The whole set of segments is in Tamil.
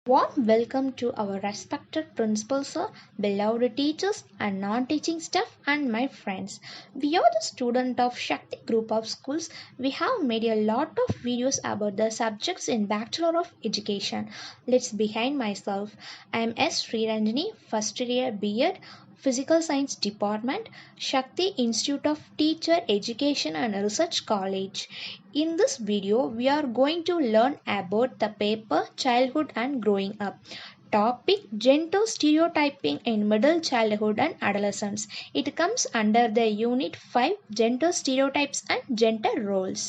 Warm welcome to our respected principal sir, beloved teachers and non-teaching staff and my friends. We are the student of Shakti group of schools. We have made a lot of videos about the subjects in Bachelor of Education. Let's behind myself. I am S. Sriranjani, first year B.Ed, Physical Science Department, Shakti Institute of Teacher Education and Research College. In this video, we are going to learn about the paper Childhood and Growing Up. Topic Gender Stereotyping in Middle Childhood and Adolescence. It comes under the Unit 5 Gender Stereotypes and Gender Roles.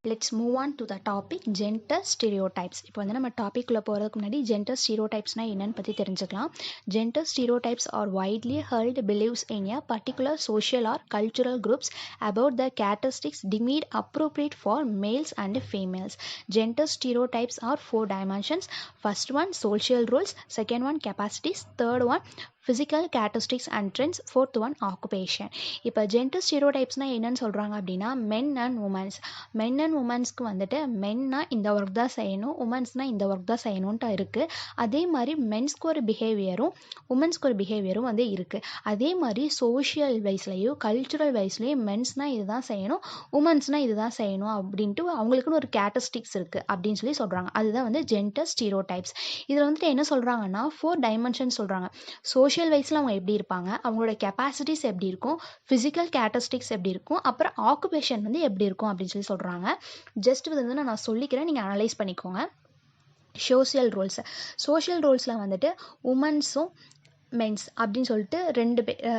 Let's move on to the topic gender stereotypes. இப்போ வந்து நம்ம டாப்பிக்குள்ளே போகிறதுக்கு முன்னாடி ஜெண்டர் ஸ்டீரியோடைப்ஸ்னால் என்னன்னு பற்றி தெரிஞ்சுக்கலாம். Gender stereotypes are widely held beliefs in a particular social or cultural groups about the characteristics deemed appropriate for males and females. Gender stereotypes are 4 dimensions. First one social roles, second one capacities, third one physical characteristics and trends, fourth one occupation. இப்போ ஜெண்டர் ஸ்டீரியோடைப்ஸ்னால் என்னன்னு சொல்கிறாங்க அப்படின்னா மென் அண்ட் உமன்ஸ்க்கு வந்துட்டு மென்னா இந்த ஒர்க் தான் செய்யணும், உமன்ஸ்னால் இந்த ஒர்க் தான் செய்யணுன்ட்டு இருக்குது. அதே மாதிரி மென்ஸ்க்கு ஒரு பிஹேவியரும் உமன்ஸ்க்கு ஒரு பிஹேவியரும் வந்து இருக்குது. அதே மாதிரி சோஷியல் வைஸ்லையும் கல்ச்சுரல் வைஸ்லையும் மென்ஸ்னால் இது தான் செய்யணும், உமன்ஸ்னால் இது தான் செய்யணும் அப்படின்ட்டு அவங்களுக்குன்னு ஒரு கேரக்டரிஸ்டிக்ஸ் இருக்குது அப்படின்னு சொல்லி சொல்கிறாங்க. அதுதான் வந்து ஜெண்டர் ஸ்டீரியோடைப்ஸ். இதில் வந்துட்டு என்ன சொல்கிறாங்கன்னா 4 டைமென்ஷன் சொல்கிறாங்க. சோஷியல் வைஸில் அவங்க எப்படி இருப்பாங்க, அவங்களோட கெப்பாசிட்டிஸ் எப்படி இருக்கும், ஃபிசிக்கல் கேரக்டரிஸ்டிக்ஸ் எப்படி இருக்கும், அப்புறம் ஆக்குபேஷன் வந்து எப்படி இருக்கும் அப்படின்னு சொல்லி சொல்கிறாங்க. ஜஸ்ட் வந்து நான் சொல்லிக்கிறேன், நீங்கள் அனலைஸ் பண்ணிக்கோங்க. சோஷியல் ரோல்ஸில் வந்துட்டு உமன்ஸும் மென்ஸ் அப்படின்னு சொல்லிட்டு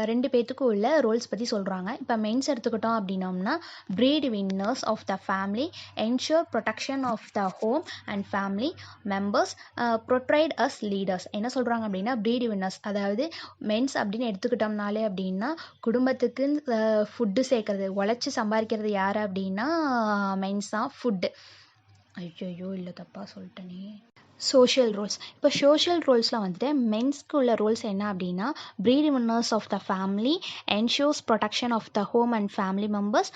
ரெண்டு பேத்துக்கும் உள்ள ரோல்ஸ் பற்றி சொல்கிறாங்க. இப்போ மென்ஸ் எடுத்துக்கிட்டோம் அப்படின்னோம்னா breadwinners of the family, ensure protection of the home and family members, portrayed as leaders. என்ன சொல்கிறாங்க அப்படின்னா ப்ரீட் வின்னர்ஸ், அதாவது மென்ஸ் அப்படின்னு எடுத்துக்கிட்டோம்னாலே அப்படின்னா குடும்பத்துக்கு ஃபுட்டு சேர்க்கறது, உழைச்சி சம்பாதிக்கிறது யார் அப்படின்னா மென்ஸ் தான். ஃபுட்டு ஐயோ இல்லை தப்பாக சொல்லிட்டேனே. Social roles. இப்போ சோஷியல் ரோல்ஸில் வந்துட்டு மென்ஸ்க்கு உள்ள ரோல்ஸ் என்ன அப்படின்னா breadwinners of the family, ensures protection of the home and family members,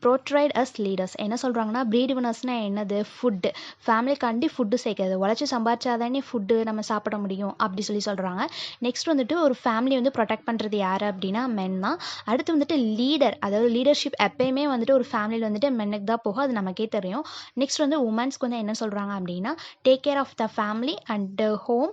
portrayed as leaders. என்ன சொல்கிறாங்கன்னா ப்ரீட் வினர்ஸ்னால் என்னது, ஃபுட்டு, ஃபேமிலிக்காண்டி ஃபுட்டு சேர்க்கறது, உழைச்சி சம்பாதிச்சாதானே ஃபுட்டு நம்ம சாப்பிட முடியும் அப்படி சொல்லி சொல்கிறாங்க. நெக்ஸ்ட் வந்துட்டு ஒரு ஃபேமிலி வந்து ப்ரொடெக்ட் பண்ணுறது யார் அப்படின்னா மென் தான். அடுத்து வந்துட்டு லீடர், அதாவது லீடர்ஷிப் எப்பயுமே வந்துட்டு ஒரு ஃபேமிலியில் வந்துட்டு மென்னுக்கு தான் போகும், அது நமக்கே தெரியும். நெக்ஸ்ட் வந்து உமன்ஸ்க்கு வந்து என்ன சொல்கிறாங்க அப்படின்னா take care of the family and home,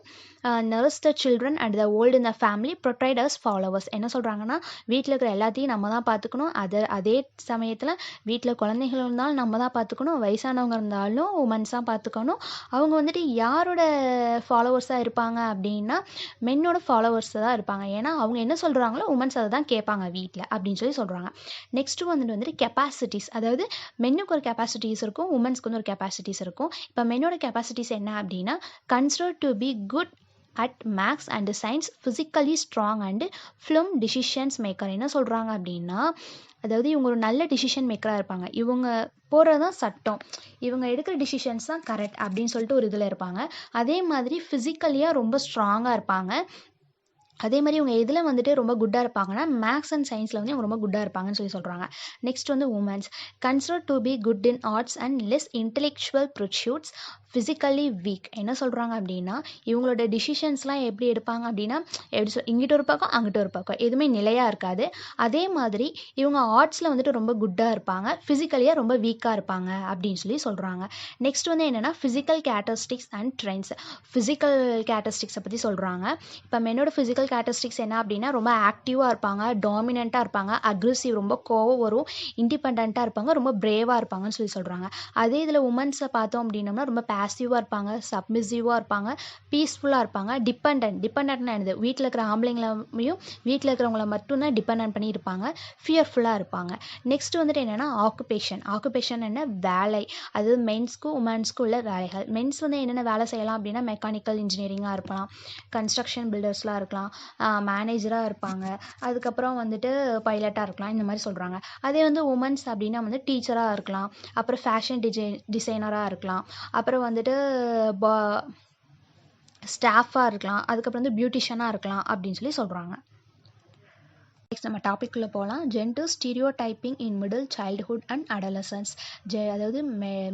nurse the children and the old in the family, portrayed as followers. என்ன சொல்கிறாங்கன்னா வீட்டில் இருக்கிற எல்லாத்தையும் நம்ம தான் பார்த்துக்கணும், அதே சமயத்தில் வீட்டில் குழந்தைகள் இருந்தாலும் நம்ம தான் பார்த்துக்கணும், வயசானவங்க இருந்தாலும் உமன்ஸாக பார்த்துக்கணும். அவங்க வந்துட்டு யாரோட ஃபாலோவர்ஸாக இருப்பாங்க அப்படின்னா மென்னோட ஃபாலோவர்ஸ் தான் இருப்பாங்க. ஏன்னா அவங்க என்ன சொல்கிறாங்களோ உமன்ஸ் அதை தான் கேட்பாங்க வீட்டில் அப்படின்னு சொல்லி சொல்கிறாங்க. நெக்ஸ்ட்டு வந்துட்டு கெப்பாசிட்டிஸ், அதாவது மென்னுக்கு ஒரு கெப்பாசிட்டிஸ் இருக்கும், உமன்ஸ்க்கு வந்து ஒரு கெப்பாசிட்டிஸ் இருக்கும். இப்போ மென்னோட கெப்பாசிட்டிஸ் என்ன அப்படின்னா considered to be good at maths and science, physically strong and firm decisions maker. என்ன சொல்கிறாங்க அப்படின்னா அதாவது இவங்க ஒரு நல்ல டிசிஷன் மேக்கராக இருப்பாங்க, இவங்க போகிறது தான் சட்டம், இவங்க எடுக்கிற டிசிஷன்ஸ் தான் கரெக்ட் அப்படின்னு சொல்லிட்டு ஒரு இதில் இருப்பாங்க. அதே மாதிரி ஃபிசிக்கலியாக ரொம்ப ஸ்ட்ராங்காக இருப்பாங்க. அதே மாதிரி இவங்க எதில் வந்துட்டு ரொம்ப குட்டாக இருப்பாங்கன்னா மேக்ஸ் அண்ட் சயின்ஸில் வந்து இவங்க ரொம்ப குட்டாக இருப்பாங்கன்னு சொல்லி சொல்கிறாங்க. நெக்ஸ்ட் வந்து women's consider to be good in arts and less intellectual pursuits, physically weak. என்ன சொல்கிறாங்க அப்படின்னா இவங்களோட டிசிஷன்ஸ்லாம் எப்படி எடுப்பாங்க அப்படின்னா இங்கிட்ட ஒரு பக்கம் அங்கிட்ட ஒரு பக்கம், எதுவுமே நிலையாக இருக்காது. அதே மாதிரி இவங்க ஆர்ட்ஸில் வந்துட்டு ரொம்ப குட்டாக இருப்பாங்க, ஃபிசிக்கலியாக ரொம்ப வீக்காக இருப்பாங்க அப்படின்னு சொல்லி சொல்கிறாங்க. நெக்ஸ்ட் வந்து என்னென்னா physical characteristics and trends. Physical கேரக்டரிஸ்டிக்ஸை பற்றி சொல்கிறாங்க. இப்போ மென்னோட ஃபிசிக்கல் கேரக்டரிஸ்டிக்ஸ் என்ன அப்படின்னா ரொம்ப ஆக்டிவாக இருப்பாங்க, டாமினண்ட்டாக இருப்பாங்க, அக்ரெசிவ், ரொம்ப கோவம் வரும், இண்டிபெண்ட்டாக இருப்பாங்க, ரொம்ப பிரேவாக இருப்பாங்கன்னு சொல்லி சொல்கிறாங்க. அதே இதில் உமன்ஸை பார்த்தோம் அப்படின்னம்னா ரொம்ப பாசிவாக இருப்பாங்க, சப்மிசிவாக இருப்பாங்க, பீஸ்ஃபுல்லாக இருப்பாங்க, டிபெண்ட்னா என்னது, வீட்டில் இருக்கிற ஆம்பளைங்களையும் வீட்டில் இருக்கிறவங்கள மட்டும்தான் டிபெண்ட் பண்ணி இருப்பாங்க, ஃபியர்ஃபுல்லாக இருப்பாங்க. நெக்ஸ்ட் வந்துட்டு என்னென்னா ஆக்குபேஷன் என்ன, வேலை, அது மென்ஸ்க்கும் உமன்ஸ்க்கும் உள்ள வேலைகள். மென்ஸ் வந்து என்னென்ன வேலை செய்யலாம் அப்படின்னா மெக்கானிக்கல் இன்ஜினியரிங்காக இருக்கலாம், கன்ஸ்ட்ரக்ஷன் பில்டர்ஸ்லாம் இருக்கலாம், மேனேஜராக இருப்பாங்க, அதுக்கப்புறம் வந்துட்டு பைலட்டாக இருக்கலாம், இந்த மாதிரி சொல்கிறாங்க. அதே வந்து உமன்ஸ் அப்படின்னா வந்து டீச்சராக இருக்கலாம், அப்புறம் ஃபேஷன் டிசைனராக இருக்கலாம், அப்புறம் வந்துட்டு ஸ்டாஃபாக இருக்கலாம், அதுக்கப்புறம் வந்து பியூட்டிஷியனாக இருக்கலாம் அப்படின்னு சொல்லி சொல்கிறாங்க. நெக்ஸ்ட் நம்ம டாபிக்குள்ளே போகலாம். Gender stereotyping in middle childhood and adolescence. அதாவது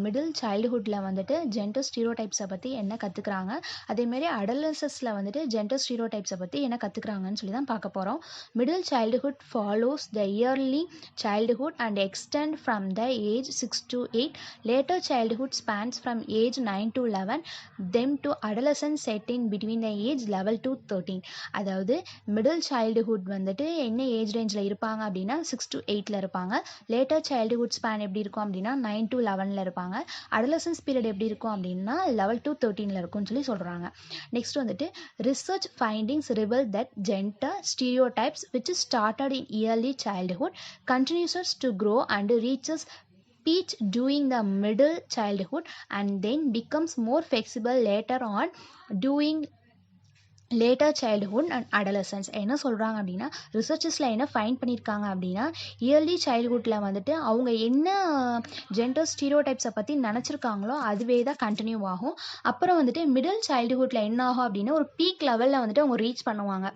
மிடில் சைல்டுஹுட்டில் வந்துட்டு ஜெண்டர் ஸ்டீரியோடைப்ஸை பற்றி என்ன கற்றுக்குறாங்க, அதேமாரி அடலசன்ஸில் வந்துட்டு ஜெண்டர் ஸ்டீரியோடைப்ஸை பற்றி என்ன கற்றுக்குறாங்கன்னு சொல்லி தான் பார்க்க போகிறோம். Middle childhood follows the yearly childhood and extend from the age 6 to 8. Later childhood spans from age 9 to 11. Them to adolescence set in between the age 11 to 13. அதாவது மிடில் சைல்டுஹுட் வந்துட்டு என்ன ஏஜ் ரேஞ்சில் இருப்பாங்க அப்படின்னா 6 to 8ல் இருப்பாங்க. லேட்டர் சைல்டுஹுட் ஸ்பேன் எப்படி இருக்கும் அப்படின்னா 9 to 11ல் இருப்பாங்க. அடலசன்ஸ் பீரியட் எப்படி இருக்கும் அப்படின்னா 11 to 13ல் இருக்கும்னு சொல்லி சொல்கிறாங்க. நெக்ஸ்ட் வந்துட்டு research findings reveal that gender stereotypes which started in early childhood continues to grow and reaches peak during the middle childhood and then becomes more flexible later on during later childhood and adolescence. என்ன சொல்கிறாங்க அப்படின்னா ரிசர்ச்சஸில் என்ன ஃபைண்ட் பண்ணியிருக்காங்க அப்படின்னா இயர்லி சைல்டுஹுட்டில் வந்துட்டு அவங்க என்ன ஜெண்டர் ஸ்டீரியோடைப்ஸை பற்றி நினச்சிருக்காங்களோ அதுவே தான் கண்டினியூ ஆகும். அப்புறம் வந்துட்டு மிடில் சைல்டுஹுட்டில் என்ன ஆகும் அப்படின்னா ஒரு பீக் லெவலில் வந்துட்டு அவங்க ரீச் பண்ணுவாங்க,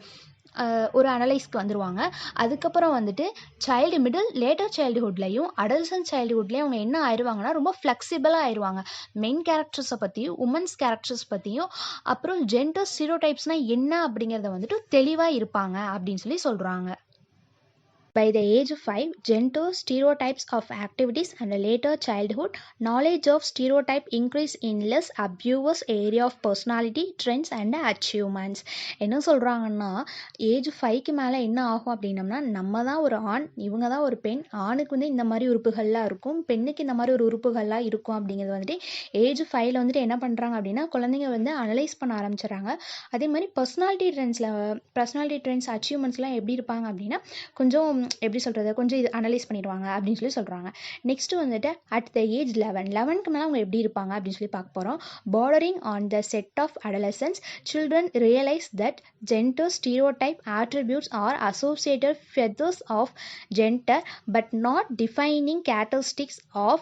ஒரு அனலைஸ்க்கு வந்துடுவாங்க. அதுக்கப்புறம் வந்துட்டு லேட்டர் சைல்டுஹுட்லையும் அடல்சன்ட் சைல்டுஹுட்லேயும் அவங்க என்ன ஆயிடுவாங்கன்னா ரொம்ப ஃப்ளெக்சிபிளாக ஆயிடுவாங்க. மென் கேரக்டர்ஸை பற்றியும் உமன்ஸ் கேரக்டர்ஸ் பற்றியும் அப்புறம் ஜெண்டர் ஸ்டீரியோடைப்ஸ்னால் என்ன அப்படிங்கிறத வந்துட்டு தெளிவாக இருப்பாங்க அப்படின்னு சொல்லி சொல்கிறாங்க. By the age of 5, gender stereotypes of activities and later childhood, knowledge of stereotype increase in less obvious area of personality, trends and achievements. என்ன சொல்கிறாங்கன்னா ஏஜ் 5க்கு மேலே என்ன ஆகும் அப்படின்னம்னா நம்ம தான் ஒரு ஆண், இவங்க தான் ஒரு பெண். ஆணுக்கு வந்து இந்த மாதிரி உறுப்புகள்லாம் இருக்கும், பெண்ணுக்கு இந்த மாதிரி ஒரு உறுப்புகள்லாம் இருக்கும் அப்படிங்கிறது வந்துட்டு ஏஜ் 5ல் வந்துட்டு என்ன பண்ணுறாங்க அப்படின்னா குழந்தைங்க வந்து அனலைஸ் பண்ண ஆரம்பிச்சிடுறாங்க. அதே மாதிரி பர்சனாலிட்டி ட்ரெண்ட்ஸ் அச்சீவ்மெண்ட்ஸ்லாம் எப்படி இருப்பாங்க அப்படின்னா கொஞ்சம் எப்படி சொல்கிறது கொஞ்சம் இது அனலைஸ் பண்ணிடுவாங்க அப்படின்னு சொல்லி சொல்கிறாங்க. நெக்ஸ்ட்டு வந்துட்டு அட் த ஏஜ் 11க்கு மேலே அவங்க எப்படி இருப்பாங்க அப்படின்னு சொல்லி பார்க்க போகிறோம். Bordering on the set of adolescents, children realise that gender stereotype attributes are associated feathers of gender but not defining characteristics of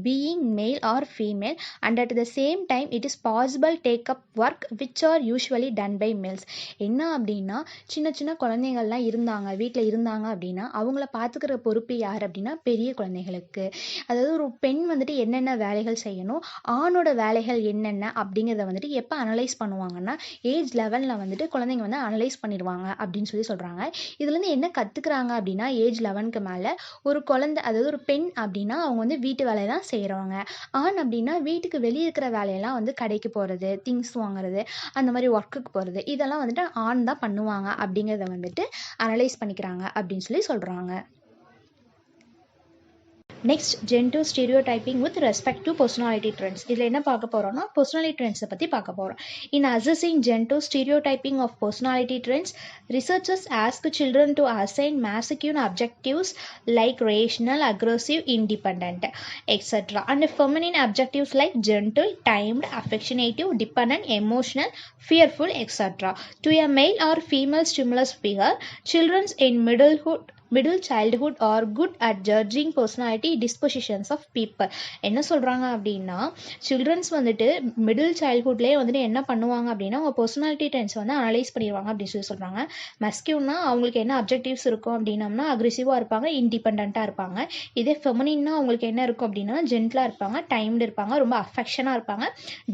being male or female, and at the same time it is possible take up work which are usually done by males. என்ன அப்படின்னா சின்ன குழந்தைகள்லாம் வீட்டில் இருந்தாங்க அப்படின்னா அவங்கள பார்த்துக்கிற பொறுப்பு யார் அப்படின்னா பெரிய குழந்தைகளுக்கு. அதாவது ஒரு பெண் வந்துட்டு என்னென்ன வேலைகள் செய்யணும், ஆணோட வேலைகள் என்னென்ன அப்படிங்கிறத வந்துட்டு எப்போ அனலைஸ் பண்ணுவாங்கன்னா ஏஜ் 11ல் வந்துட்டு குழந்தைங்க வந்து அனலைஸ் பண்ணிடுவாங்க அப்படின்னு சொல்லி சொல்கிறாங்க. இதுலேருந்து என்ன கற்றுக்குறாங்க அப்படின்னா ஏஜ் 11க்கு மேலே ஒரு குழந்தை, அதாவது ஒரு பெண் அப்படின்னா அவங்க வந்து வீட்டு வேலையை தான் செய்கிறவங்க. ஆண் அப்படின்னா வீட்டுக்கு வெளியே இருக்கிற வேலையெல்லாம் வந்து கடைக்கு போகிறது, திங்ஸ் வாங்குறது, அந்த மாதிரி ஒர்க்குக்கு போகிறது, இதெல்லாம் வந்துட்டு ஆண் தான் பண்ணுவாங்க அப்படிங்கிறத வந்துட்டு அனலைஸ் பண்ணிக்கிறாங்க அப்படின்னு சொல்லி சொல்கிறாங்க. Next gender stereotyping with respect to personality trends. இதில் என்ன பார்க்க போகிறோம்னா பர்சனாலிட்டி ட்ரெண்ட்ஸை பற்றி பார்க்க போகிறோம். In assessing gender stereotyping of personality trends, researchers ask children to assign masculine objectives like rational, aggressive, independent, etc. and feminine objectives like gentle, timed, affectionate, dependent, emotional, fearful, etc. to a male or female stimulus figure. Children in middle childhood are good at judging personality dispositions of people. என்ன சொல்கிறாங்க அப்படின்னா சில்ட்ரன்ஸ் வந்துட்டு மிடில் சைல்ட்ஹுட்லேயே வந்துட்டு என்ன பண்ணுவாங்க அப்படின்னா அவங்க பர்சனாலிட்டி ட்ரெண்ட்ஸ் வந்து அனலைஸ் பண்ணிடுவாங்க அப்படின்னு சொல்லி சொல்கிறாங்க. மஸ்கியூன்னா அவங்களுக்கு என்ன அப்ஜெக்டிவ்ஸ் இருக்கும் அப்படின்னம்னா அக்ரெசிவாக இருப்பாங்க, இண்டிபெண்ட்டாக இருப்பாங்க. இதே ஃபெமினின்னா அவங்களுக்கு என்ன இருக்கும் அப்படின்னா ஜென்டலாக இருப்பாங்க, டைம்டு இருப்பாங்க, ரொம்ப அஃபெக்ஷனாக இருப்பாங்க,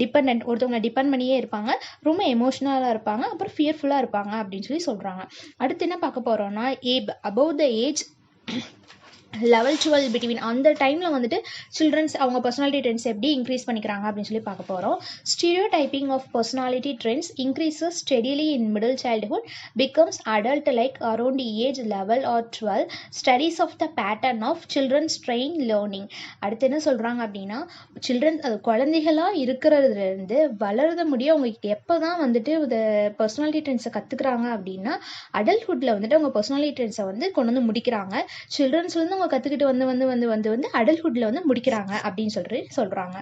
டிபெண்ட், ஒருத்தவங்களை டிபெண்ட் பண்ணியே இருப்பாங்க, ரொம்ப எமோஷ்னலாக இருப்பாங்க, அப்புறம் ஃபியர்ஃபுல்லாக இருப்பாங்க அப்படின்னு சொல்லி சொல்கிறாங்க. அடுத்து என்ன பார்க்க போகிறோம்னா above the age level 12 between அந்த டைமில் வந்துட்டு சில்ட்ரன்ஸ் அவங்க பர்சனாலிட்டி ட்ரெண்ட்ஸ் எப்படி இன்க்ரீஸ் பண்ணிக்கிறாங்க அப்படின்னு சொல்லி பார்க்க போகிறோம். Stereotyping of personality trends increases steadily in middle childhood, becomes adult like around age 11 or 12. Studies of the pattern of children's train learning. அடுத்து என்ன சொல்கிறாங்க அப்படின்னா சில்ட்ரன்ஸ் அது குழந்தைகளாக இருக்கிறதுலேருந்து வளர்த முடியும் அவங்களுக்கு எப்போ தான் வந்துட்டு இந்த பர்சனாலிட்டி ட்ரெண்ட்ஸை கற்றுக்குறாங்க அப்படின்னா அடல்ட்ஹுட்டில் வந்துட்டு அவங்க பர்சனாலிட்டி ட்ரெண்ட்ஸை வந்து கொண்டு வந்து முடிக்கிறாங்க. சில்ட்ரன்ஸ்லேருந்து அவங்க கற்றுக்கிட்டு வந்து அடல்ட்ஹுட்டில் வந்து முடிக்கிறாங்க அப்படின்னு சொல்கிறாங்க.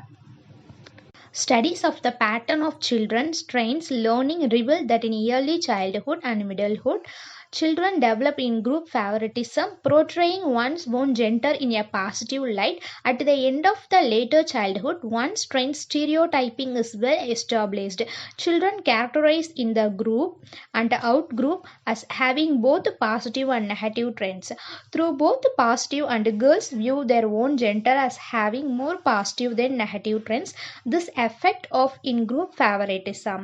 Studies of the pattern of children's trains learning reveal that in early childhood and middlehood, Children develop in group favoritism, portraying one's own gender in a positive light. At the end of the later childhood, one's trained stereotyping is well established. Children characterized in the group and out group as having both positive and negative traits. Through both positive and girls view their own gender as having more positive than negative traits. This effect of in-group favoritism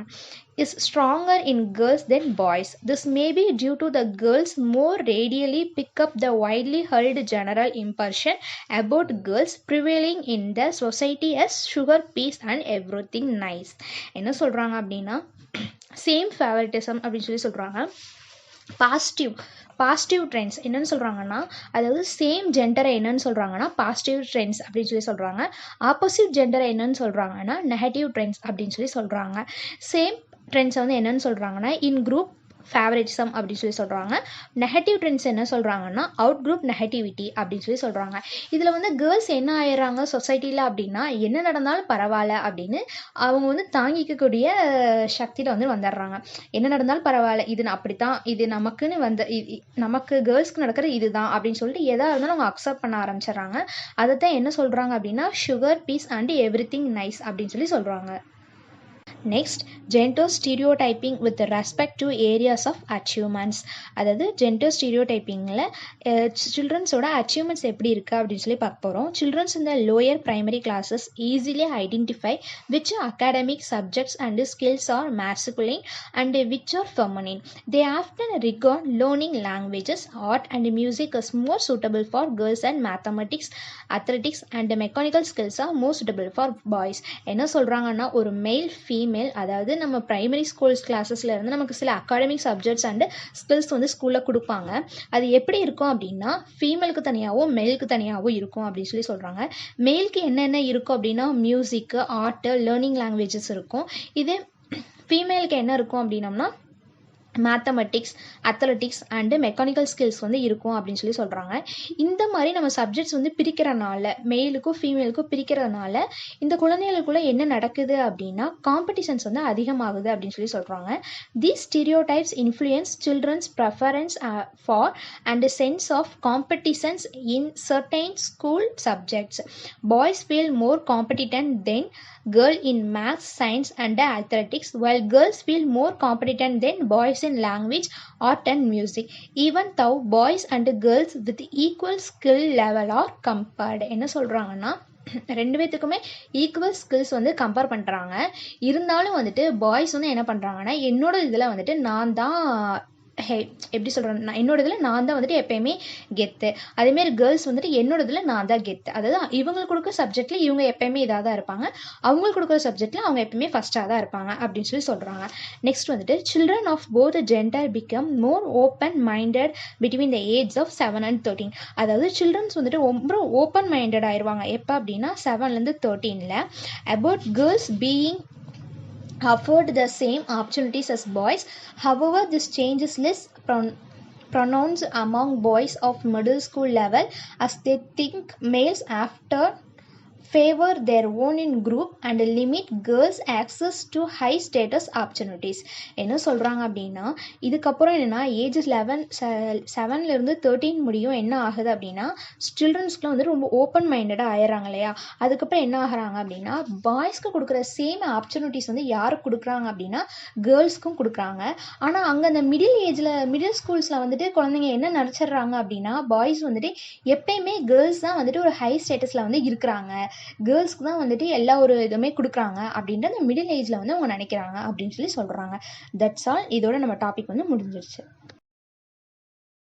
is stronger in girls than boys. This may be due to the girls more readily pick up the widely held general impression about girls prevailing in the society as sugar, peace and everything nice. என்ன சொல்றாங்க அப்படின்னா சேம் ஃபேவரட்டிசம் அப்படின்னு சொல்லி சொல்கிறாங்க. பாசிட்டிவ் ட்ரெண்ட்ஸ் என்னன்னு சொல்கிறாங்கன்னா, அதாவது சேம் ஜெண்டரை என்னன்னு சொல்கிறாங்கன்னா பாசிட்டிவ் ட்ரெண்ட்ஸ் அப்படின்னு சொல்லி சொல்கிறாங்க. ஆப்போசிட் ஜெண்டரை என்னன்னு சொல்கிறாங்கன்னா நெகட்டிவ் ட்ரெண்ட்ஸ் அப்படின்னு சொல்லி சொல்கிறாங்க. சேம் ட்ரெண்ட்ஸை வந்து என்னன்னு சொல்கிறாங்கன்னா இன் குரூப் ஃபேவரிட்டிசம் அப்படின்னு சொல்லி சொல்கிறாங்க. நெகட்டிவ் ட்ரெண்ட்ஸ் என்ன சொல்கிறாங்கன்னா அவுட் குரூப் நெகட்டிவிட்டி அப்படின்னு சொல்லி சொல்கிறாங்க. இதில் வந்து கேர்ள்ஸ் என்ன ஆயிடுறாங்க சொசைட்டியில் அப்படின்னா, என்ன நடந்தாலும் பரவாயில்ல அப்படின்னு அவங்க வந்து தாங்கிக்கக்கூடிய சக்தியில் வந்து வந்துடுறாங்க. என்ன நடந்தாலும் பரவாயில்ல, இது அப்படித்தான், இது நமக்குன்னு நமக்கு கேர்ள்ஸ்க்கு நடக்கிறது இதுதான் அப்படின்னு சொல்லிட்டு எதாக இருந்தாலும் அவங்க அக்செப்ட் பண்ண ஆரம்பிச்சிடுறாங்க. அதை தான் என்ன சொல்கிறாங்க அப்படின்னா sugar, spice and everything nice அப்படின்னு சொல்லி சொல்கிறாங்க. Next, gender stereotyping with respect to areas of achievements. அதாவது ஜெண்டர் ஸ்டீரியோடைப்பிங்கில் சில்ட்ரன்ஸோட அச்சீவ்மெண்ட்ஸ் எப்படி இருக்குது அப்படின்னு சொல்லி பார்க்க போகிறோம். சில்ட்ரன்ஸ் இந்த lower primary classes easily identify which academic subjects and skills are masculine and which are feminine. They often regard learning languages, art and music as more suitable for girls and mathematics, athletics and mechanical skills are more suitable for boys. என்ன சொல்கிறாங்கன்னா, ஒரு மேல் ஃபீமேல், அதாவது நம்ம ப்ரைமரி ஸ்கூல்ஸ் கிளாஸஸில் இருந்து நமக்கு சில அகாடமிக் சப்ஜெக்ட்ஸ் அண்டு ஸ்கில்ஸ் வந்து ஸ்கூலில் கொடுப்பாங்க. அது எப்படி இருக்கும் அப்படின்னா ஃபீமேலுக்கு தனியாகவும் மேலுக்கு தனியாகவும் இருக்கும் அப்படின்னு சொல்லி சொல்கிறாங்க. மேலுக்கு என்னென்ன இருக்கும் அப்படின்னா மியூசிக்கு, ஆர்ட்டு, லேர்னிங் லாங்குவேஜஸ் இருக்கும். இதே ஃபீமேலுக்கு என்ன இருக்கும் அப்படின்னம்னா mathematics, athletics and mechanical skills வந்து இருக்கும் அப்படின்னு சொல்லி சொல்கிறாங்க. இந்த மாதிரி நம்ம சப்ஜெக்ட்ஸ் வந்து பிரிக்கிறனால, மெயிலுக்கும் ஃபீமேலுக்கும் பிரிக்கிறதுனால இந்த குழந்தைகளுக்குள்ளே என்ன நடக்குது அப்படின்னா காம்படிஷன்ஸ் வந்து அதிகமாகுது அப்படின்னு சொல்லி சொல்கிறாங்க. These stereotypes influence children's preference for and sense of competitions in certain school subjects. Boys feel more competent than girl in maths, science and athletics, while girls feel more competent than boys in language, art and music, even though boys and girls with equal skill level are compared. என்ன சொல்கிறாங்கன்னா, ரெண்டு பேத்துக்குமே ஈக்குவல் ஸ்கில்ஸ் வந்து கம்பேர் பண்ணுறாங்க. இருந்தாலும் வந்துட்டு பாய்ஸ் வந்து என்ன பண்ணுறாங்கன்னா, என்னோட இதில் வந்துட்டு நான் தான் எப்படி சொல்கிறேன், என்னோட இதில் நான் தான் வந்துட்டு எப்போயுமே கெத்து, அதேமாரி கேர்ள்ஸ் வந்துட்டு என்னோட இதில் நான் தான் கெத்து. அதாவது இவங்களுக்கு கொடுக்குற சப்ஜெக்டில் இவங்க எப்போயுமே இதாக தான் இருப்பாங்க, அவங்களுக்கு கொடுக்குற சப்ஜெக்டில் அவங்க எப்போயுமே ஃபஸ்ட்டாக தான் இருப்பாங்க அப்படின்னு சொல்லி சொல்கிறாங்க. நெக்ஸ்ட் வந்துட்டு children of both gender become more open minded between the age of 7 and 13. அதாவது சில்ட்ரன்ஸ் வந்துட்டு ரொம்ப ஓப்பன் மைண்டட் ஆயிடுவாங்க எப்போ அப்படின்னா 7லேருந்து 13. About girls being afford the same opportunities as boys. However, this change is less pronounced among boys of middle school level, as they think males after favor their own in group and limit girls access to high status opportunities. என்ன சொல்கிறாங்க அப்படின்னா, இதுக்கப்புறம் என்னென்னா ஏஜஸ் 7லேருந்து 13 முடியும் என்ன ஆகுது அப்படின்னா சில்ட்ரன்ஸ்க்குலாம் வந்து ரொம்ப ஓப்பன் மைண்டடாக ஆயிடுறாங்க இல்லையா. அதுக்கப்புறம் என்ன ஆகிறாங்க அப்படின்னா பாய்ஸ்க்கு கொடுக்குற சேம் ஆப்பர்ச்சுனிட்டிஸ் வந்து யாருக்கு கொடுக்குறாங்க அப்படின்னா கேர்ள்ஸ்க்கும் கொடுக்குறாங்க. ஆனால் அங்கே அந்த மிடில் ஸ்கூல்ஸில் வந்துட்டு குழந்தைங்க என்ன நினச்சிட்றாங்க அப்படின்னா பாய்ஸ் வந்துட்டு எப்பயுமே கேர்ள்ஸ் தான் வந்துட்டு ஒரு ஹை ஸ்டேட்டஸில் வந்து இருக்கிறாங்க, கேர்ள்ஸ்க்கு தான் வந்துட்டு எல்லா ஒரு இதுவுமே கொடுக்குறாங்க அப்படின்ற அந்த மிடில் ஏஜில் வந்து அவங்க நினைக்கிறாங்க அப்படின்னு சொல்லி சொல்கிறாங்க. That's all. இதோட நம்ம டாபிக் வந்து முடிஞ்சிருச்சு.